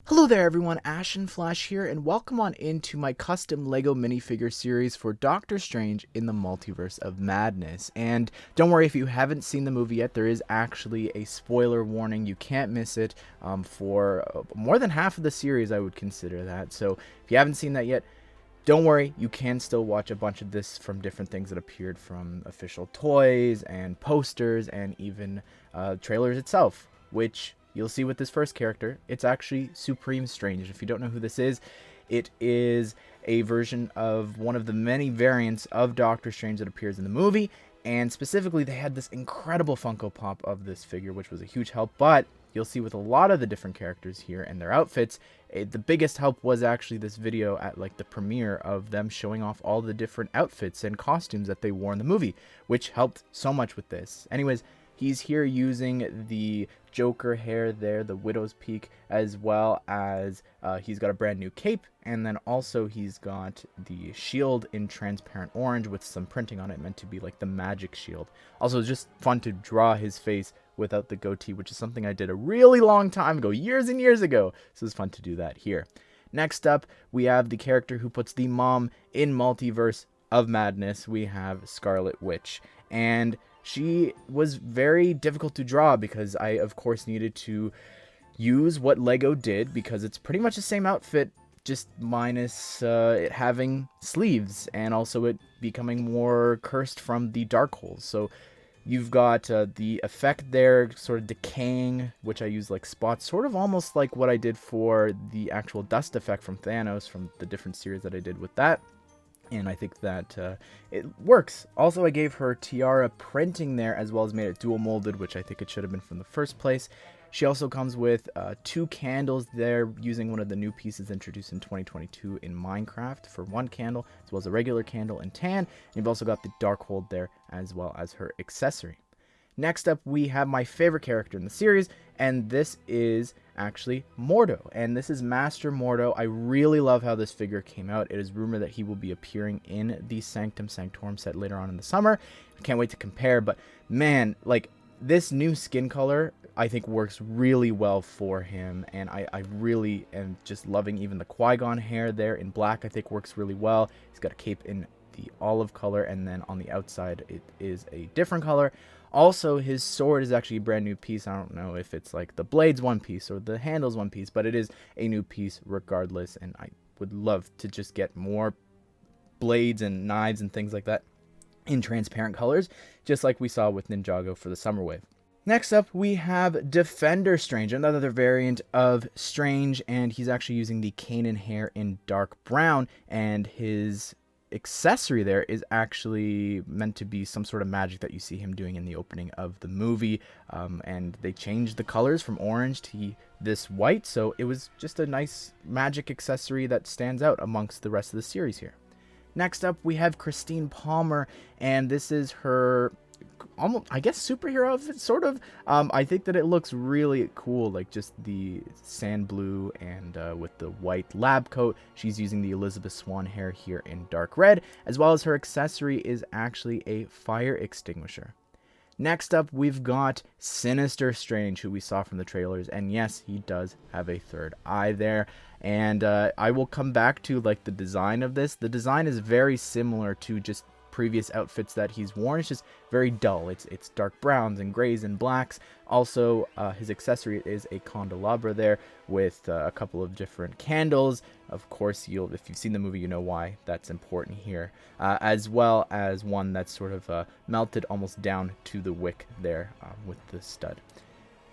Hello there everyone, Ashnflash here, and welcome on into my custom LEGO minifigure series for Doctor Strange in the Multiverse of Madness. And don't worry if you haven't seen the movie yet, there is actually a spoiler warning. You can't miss it for more than half of the series, I would consider that. So if you haven't seen that yet, don't worry, you can still watch a bunch of this from different things that appeared from official toys and posters and even trailers itself, which you'll see with this first character. It's actually Supreme Strange. If you don't know who this is, it is a version of one of the many variants of Doctor Strange that appears in the movie, and specifically they had this incredible Funko Pop of this figure, which was a huge help. But you'll see with a lot of the different characters here and their outfits, the biggest help was actually this video at like the premiere of them showing off all the different outfits and costumes that they wore in the movie, which helped so much with this. Anyways, he's here using the Joker hair there, the Widow's Peak, as well as he's got a brand new cape, and then also he's got the shield in transparent orange with some printing on it, meant to be like the magic shield. Also, it's just fun to draw his face without the goatee, which is something I did a really long time ago, years and years ago, so it's fun to do that here. Next up, we have the character who puts the mom in Multiverse of Madness. We have Scarlet Witch, and she was very difficult to draw because I, of course, needed to use what LEGO did, because it's pretty much the same outfit, just minus it having sleeves and also it becoming more cursed from the dark holes. So you've got the effect there sort of decaying, which I use like spots, sort of almost like what I did for the actual dust effect from Thanos from the different series that I did with that. And I think that it works. Also, I gave her tiara printing there, as well as made it dual molded, which I think it should have been from the first place. She also comes with 2 candles there, using one of the new pieces introduced in 2022 in Minecraft for 1 candle, as well as a regular candle in tan. And you've also got the dark hold there, as well as her accessory. Next up, we have my favorite character in the series, and this is actually Mordo, and this is Master Mordo. I really love how this figure came out. It is rumored that he will be appearing in the Sanctum Sanctorum set later on in the summer. I can't wait to compare, but man, like, this new skin color I think works really well for him, and I really am just loving even the Qui-Gon hair there in black. I think works really well. He's got a cape in the olive color, and then on the outside it is a different color. Also, his sword is actually a brand new piece. I don't know if it's like the blade's one piece or the handle's one piece, but it is a new piece regardless, and I would love to just get more blades and knives and things like that in transparent colors, just like we saw with Ninjago for the Summer Wave. Next up, we have Defender Strange, another variant of Strange, and he's actually using the Kanan hair in dark brown, and his accessory there is actually meant to be some sort of magic that you see him doing in the opening of the movie, and they changed the colors from orange to this white, so it was just a nice magic accessory that stands out amongst the rest of the series here. Next up, we have Christine Palmer, and this is her almost, I guess, superhero outfit, sort of. I think that it looks really cool, like just the sand blue and with the white lab coat. She's using the Elizabeth Swann hair here in dark red, as well as her accessory is actually a fire extinguisher. Next up, we've got Sinister Strange, who we saw from the trailers, and yes, he does have a third eye there. And I will come back to like the design of this. The design is very similar to just previous outfits that he's worn. It's just very dull. It's dark browns and grays and blacks. Also, his accessory is a candelabra there with a couple of different candles. Of course, if you've seen the movie, you know why that's important here. As well as one that's sort of melted almost down to the wick there with the stud.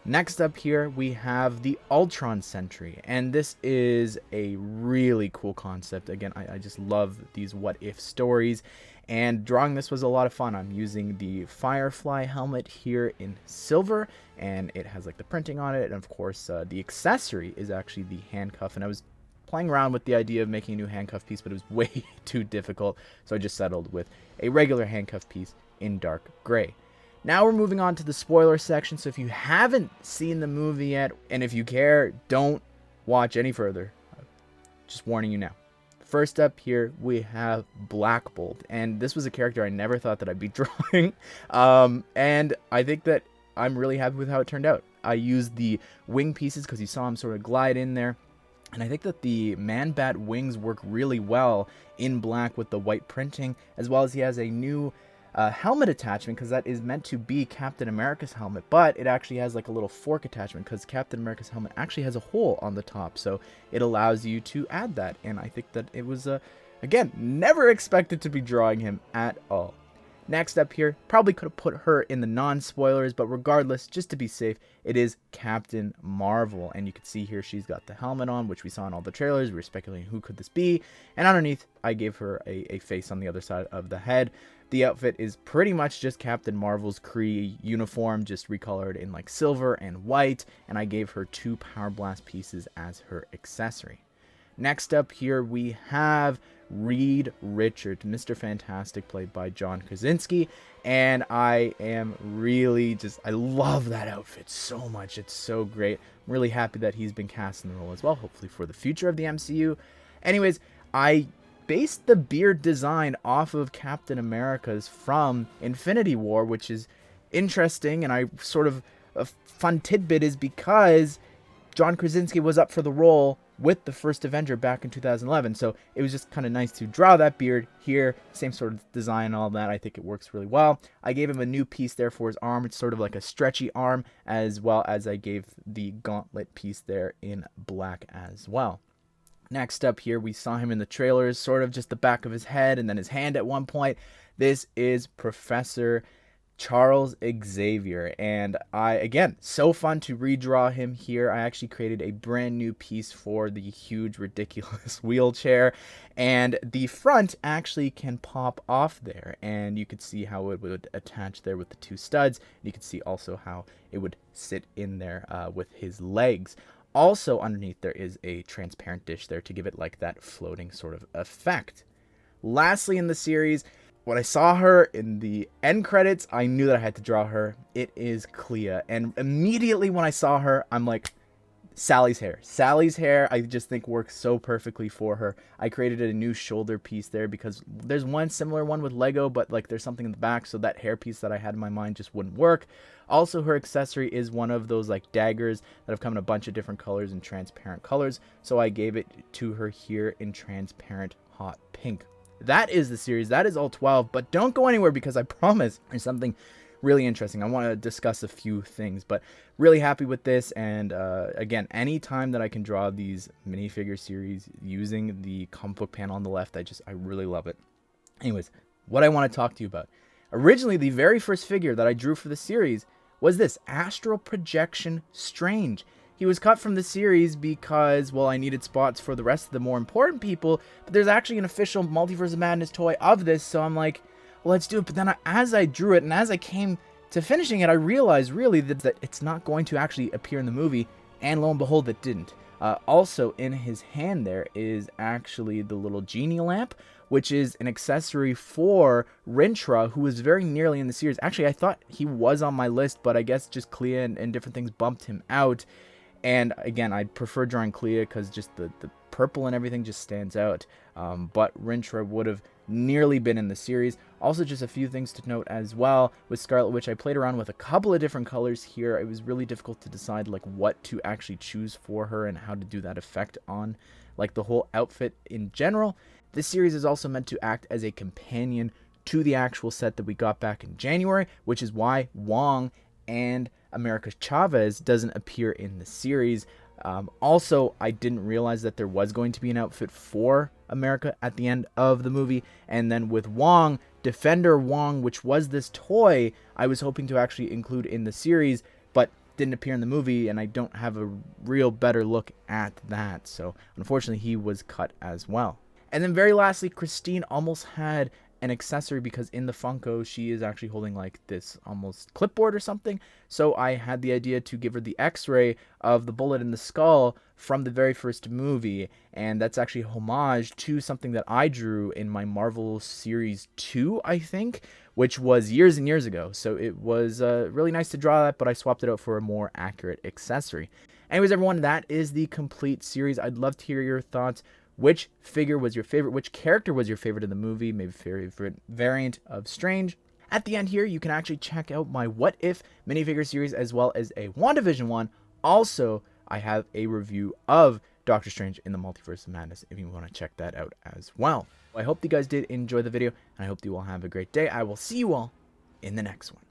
Next up here, we have the Ultron Sentry, and this is a really cool concept. Again, I just love these what-if stories, and drawing this was a lot of fun. I'm using the Firefly helmet here in silver, and it has like the printing on it, and of course the accessory is actually the handcuff, and I was playing around with the idea of making a new handcuff piece, but it was way too difficult, so I just settled with a regular handcuff piece in dark gray. Now we're moving on to the spoiler section, so if you haven't seen the movie yet, and if you care, don't watch any further. Just warning you now. First up here, we have Black Bolt, and this was a character I never thought that I'd be drawing, and I think that I'm really happy with how it turned out. I used the wing pieces because you saw him sort of glide in there, And I think that the Man-Bat wings work really well in black with the white printing, as well as he has a new helmet attachment, because that is meant to be Captain America's helmet, but it actually has like a little fork attachment because Captain America's helmet actually has a hole on the top, so it allows you to add that. And I think that it was, again, never expected to be drawing him at all. Next up here, probably could have put her in the non-spoilers, but regardless, just to be safe, it is Captain Marvel. And you can see here she's got the helmet on, which we saw in all the trailers. We were speculating who could this be. And underneath, I gave her a face on the other side of the head. The outfit is pretty much just Captain Marvel's Kree uniform, just recolored in like silver and white. And I gave her 2 Power Blast pieces as her accessory. Next up here, we have Reed Richards, Mr. Fantastic, played by John Krasinski, and I am really I love that outfit so much. It's so great. I'm really happy that he's been cast in the role as well, hopefully for the future of the MCU. Anyways, I based the beard design off of Captain America's from Infinity War, which is interesting, and I sort of, a fun tidbit is because John Krasinski was up for the role with the first Avenger back in 2011, so it was just kind of nice to draw that beard here, same sort of design and all that. I think it works really well. I gave him a new piece there for his arm. It's sort of like a stretchy arm, as well as I gave the gauntlet piece there in black as well. Next up here, we saw him in the trailers, sort of just the back of his head and then his hand at one point. This is Professor Charles Xavier, and again, so fun to redraw him here. I actually created a brand new piece for the huge ridiculous wheelchair, and the front actually can pop off there, and you could see how it would attach there with the 2 studs. You could see also how it would sit in there with his legs. Also underneath there is a transparent dish there to give it like that floating sort of effect. Lastly in the series, when I saw her in the end credits, I knew that I had to draw her. It is Clea. And immediately when I saw her, I'm like, Sally's hair. Sally's hair, I just think works so perfectly for her. I created a new shoulder piece there because there's one similar one with Lego, but like there's something in the back, so that hair piece that I had in my mind just wouldn't work. Also, her accessory is one of those like daggers that have come in a bunch of different colors and transparent colors, so I gave it to her here in transparent hot pink. That is the series. That is all 12, but don't go anywhere because I promise there's something really interesting. I want to discuss a few things, but really happy with this. And again, anytime that I can draw these minifigure series using the comic book panel on the left, I really love it. Anyways, what I want to talk to you about. Originally, the very first figure that I drew for the series was this Astral Projection Strange. He was cut from the series because, well, I needed spots for the rest of the more important people, but there's actually an official Multiverse of Madness toy of this, so I'm like, well, let's do it. But then as I drew it and as I came to finishing it, I realized really that it's not going to actually appear in the movie, and lo and behold, it didn't. Also, in his hand there is actually the little genie lamp, which is an accessory for Rintrah, who was very nearly in the series. Actually, I thought he was on my list, but I guess just Clea and different things bumped him out. And again, I prefer drawing Clea because just the purple and everything just stands out. But Rintrah would have nearly been in the series. Also, just a few things to note as well. With Scarlet Witch, I played around with a couple of different colors here. It was really difficult to decide like what to actually choose for her and how to do that effect on like the whole outfit in general. This series is also meant to act as a companion to the actual set that we got back in January, which is why Wong and America Chavez doesn't appear in the series. Also, I didn't realize that there was going to be an outfit for America at the end of the movie. And then with Wong, Defender Wong, which was this toy, I was hoping to actually include in the series, but didn't appear in the movie, and I don't have a real better look at that. So unfortunately, he was cut as well. And then very lastly, Christine almost had an accessory because in the Funko she is actually holding like this almost clipboard or something, so I had the idea to give her the x-ray of the bullet in the skull from the very first movie, and that's actually a homage to something that I drew in my Marvel Series 2, I think, which was years and years ago. So it was really nice to draw that, but I swapped it out for a more accurate accessory. Anyways, everyone, that is the complete series. I'd love to hear your thoughts. Which figure was your favorite? Which character was your favorite in the movie? Maybe favorite variant of Strange? At the end here, you can actually check out my What If minifigure series as well as a WandaVision one. Also, I have a review of Doctor Strange in the Multiverse of Madness if you want to check that out as well. I hope you guys did enjoy the video, and I hope you all have a great day. I will see you all in the next one.